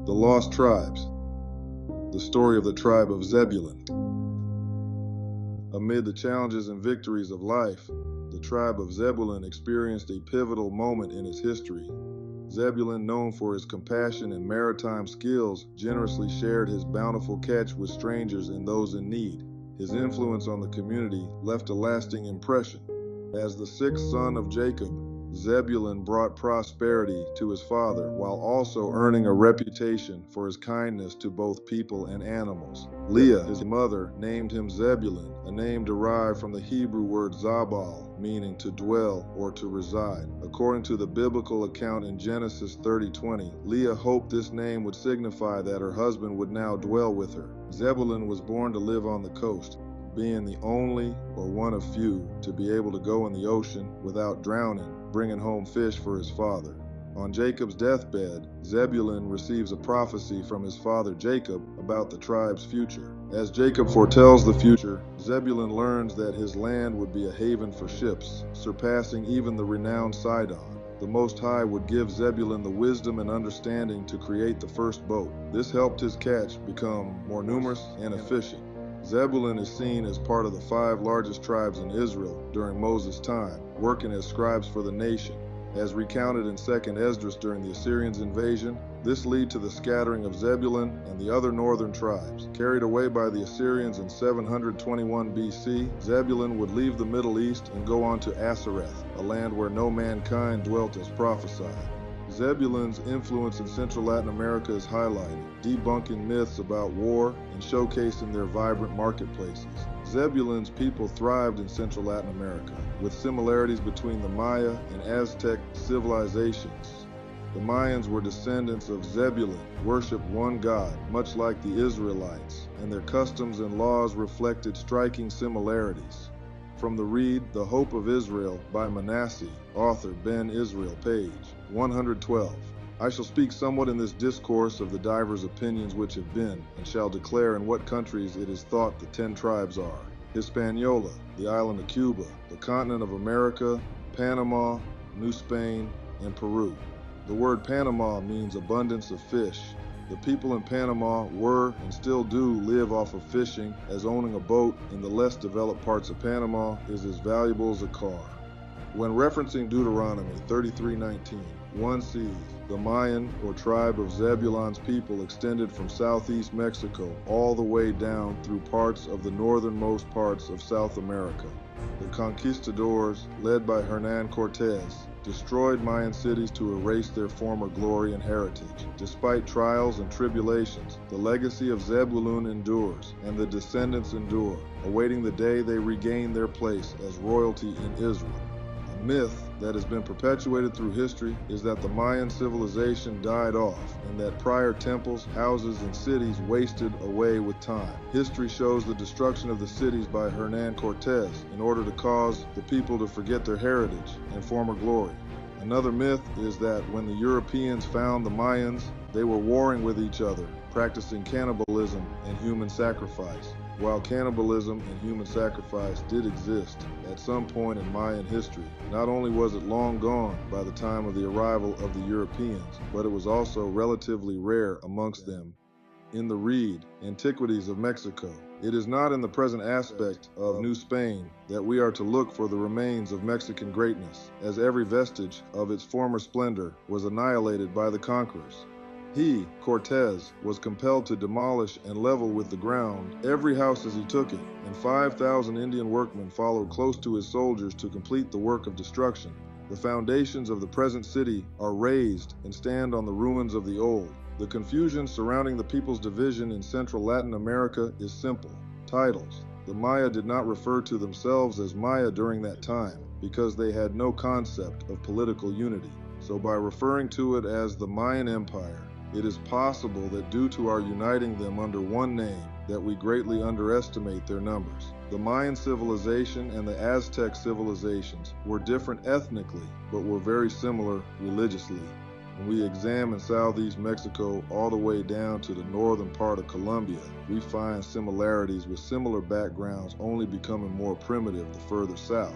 The Lost Tribes. The story of the tribe of Zebulun. Amid the challenges and victories of life, the tribe of Zebulun experienced a pivotal moment in its history. Zebulun, known for his compassion and maritime skills, generously shared his bountiful catch with strangers and those in need. His influence on the community left a lasting impression. As the sixth son of Jacob, Zebulun brought prosperity to his father while also earning a reputation for his kindness to both people and animals. Leah, his mother, named him Zebulun, a name derived from the Hebrew word zabal, meaning to dwell or to reside. According to the biblical account in Genesis 30:20, Leah hoped this name would signify that her husband would now dwell with her. Zebulun was born to live on the coast, being the only or one of few to be able to go in the ocean without drowning, bringing home fish for his father. On Jacob's deathbed, Zebulun receives a prophecy from his father Jacob about the tribe's future. As Jacob foretells the future, Zebulun learns that his land would be a haven for ships, surpassing even the renowned Sidon. The Most High would give Zebulun the wisdom and understanding to create the first boat. This helped his catch become more numerous and efficient. Zebulun is seen as part of the 5 largest tribes in Israel during Moses' time, working as scribes for the nation. As recounted in 2nd Esdras during the Assyrians' invasion, this led to the scattering of Zebulun and the other northern tribes. Carried away by the Assyrians in 721 BC, Zebulun would leave the Middle East and go on to Asareth, a land where no mankind dwelt as prophesied. Zebulun's influence in Central Latin America is highlighted, debunking myths about war and showcasing their vibrant marketplaces. Zebulun's people thrived in Central Latin America, with similarities between the Maya and Aztec civilizations. The Mayans were descendants of Zebulun, worshipped one god, much like the Israelites, and their customs and laws reflected striking similarities. From the read The Hope of Israel by Manasseh, author Ben Israel, page 112. I shall speak somewhat in this discourse of the divers opinions which have been, and shall declare in what countries it is thought the 10 tribes are: Hispaniola, the island of Cuba, the continent of America, Panama, New Spain, and Peru. The word Panama means abundance of fish. The people in Panama were and still do live off of fishing, as owning a boat in the less developed parts of Panama is as valuable as a car. When referencing Deuteronomy 33:19, one sees the Mayan or tribe of Zebulun's people extended from southeast Mexico all the way down through parts of the northernmost parts of South America. The conquistadors, led by Hernán Cortés, destroyed Mayan cities to erase their former glory and heritage. Despite trials and tribulations, the legacy of Zebulun endures, and the descendants endure, awaiting the day they regain their place as royalty in Israel. A myth that has been perpetuated through history is that the Mayan civilization died off, and that prior temples, houses, and cities wasted away with time. History shows the destruction of the cities by Hernán Cortés in order to cause the people to forget their heritage and former glory. Another myth is that when the Europeans found the Mayans, they were warring with each other, practicing cannibalism and human sacrifice. While cannibalism and human sacrifice did exist at some point in Mayan history, not only was it long gone by the time of the arrival of the Europeans, but it was also relatively rare amongst them. In the read, Antiquities of Mexico, it is not in the present aspect of New Spain that we are to look for the remains of Mexican greatness, as every vestige of its former splendor was annihilated by the conquerors. He, Cortés, was compelled to demolish and level with the ground every house as he took it, and 5,000 Indian workmen followed close to his soldiers to complete the work of destruction. The foundations of the present city are raised and stand on the ruins of the old. The confusion surrounding the people's division in Central Latin America is simple. Titles. The Maya did not refer to themselves as Maya during that time, because they had no concept of political unity. So by referring to it as the Mayan Empire, it is possible that due to our uniting them under one name, that we greatly underestimate their numbers. The Mayan civilization and the Aztec civilizations were different ethnically, but were very similar religiously. When we examine southeast Mexico all the way down to the northern part of Colombia, we find similarities with similar backgrounds only becoming more primitive the further south.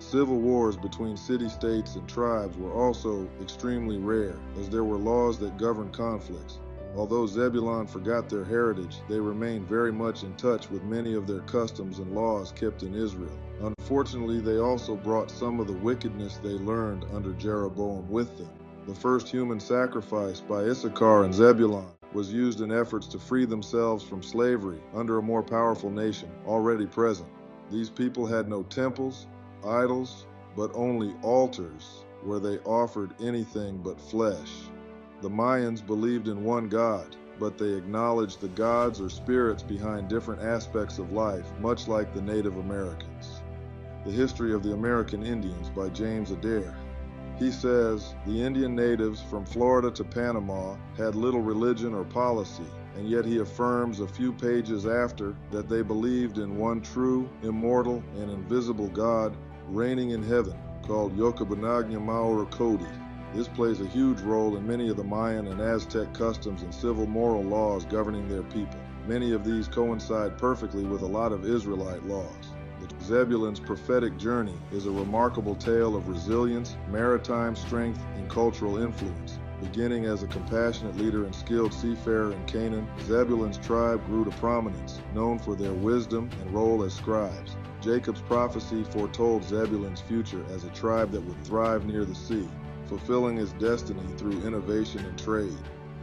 Civil wars between city-states and tribes were also extremely rare, as there were laws that governed conflicts. Although Zebulun forgot their heritage, they remained very much in touch with many of their customs and laws kept in Israel. Unfortunately, they also brought some of the wickedness they learned under Jeroboam with them. The first human sacrifice by Issachar and Zebulun was used in efforts to free themselves from slavery under a more powerful nation already present. These people had no temples, idols, but only altars where they offered anything but flesh. The Mayans believed in one God, but they acknowledged the gods or spirits behind different aspects of life, much like the Native Americans. The History of the American Indians by James Adair. He says, the Indian natives from Florida to Panama had little religion or policy, and yet he affirms a few pages after that they believed in one true, immortal, and invisible God reigning in heaven, called Yokabunagnya Maura Kodi. This plays a huge role in many of the Mayan and Aztec customs and civil moral laws governing their people. Many of these coincide perfectly with a lot of Israelite laws. Zebulun's prophetic journey is a remarkable tale of resilience, maritime strength, and cultural influence. Beginning as a compassionate leader and skilled seafarer in Canaan, Zebulun's tribe grew to prominence, known for their wisdom and role as scribes. Jacob's prophecy foretold Zebulun's future as a tribe that would thrive near the sea, fulfilling its destiny through innovation and trade.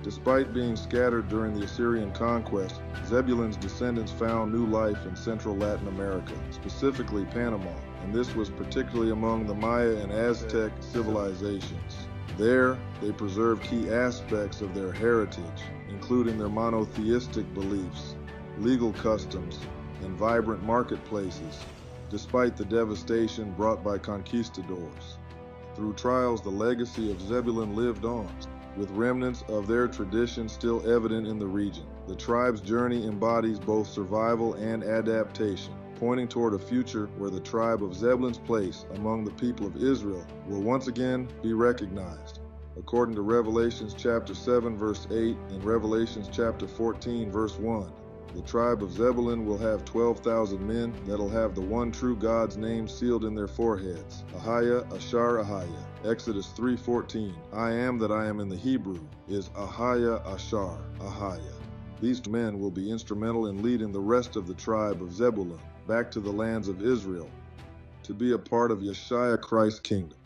Despite being scattered during the Assyrian conquest, Zebulun's descendants found new life in Central Latin America, specifically Panama, and this was particularly among the Maya and Aztec civilizations. There, they preserved key aspects of their heritage, including their monotheistic beliefs, legal customs, and vibrant marketplaces, despite the devastation brought by conquistadors. Through trials, the legacy of Zebulun lived on, with remnants of their tradition still evident in the region. The tribe's journey embodies both survival and adaptation, pointing toward a future where the tribe of Zebulun's place among the people of Israel will once again be recognized. According to Revelations chapter 7 verse 8 and Revelations chapter 14 verse 1, the tribe of Zebulun will have 12,000 men that'll have the one true God's name sealed in their foreheads. Ahayah, Ashar, Ahayah. Exodus 3:14. I am that I am in the Hebrew is Ahayah, Ashar, Ahayah. These men will be instrumental in leading the rest of the tribe of Zebulun back to the lands of Israel to be a part of Yashayah Christ's kingdom.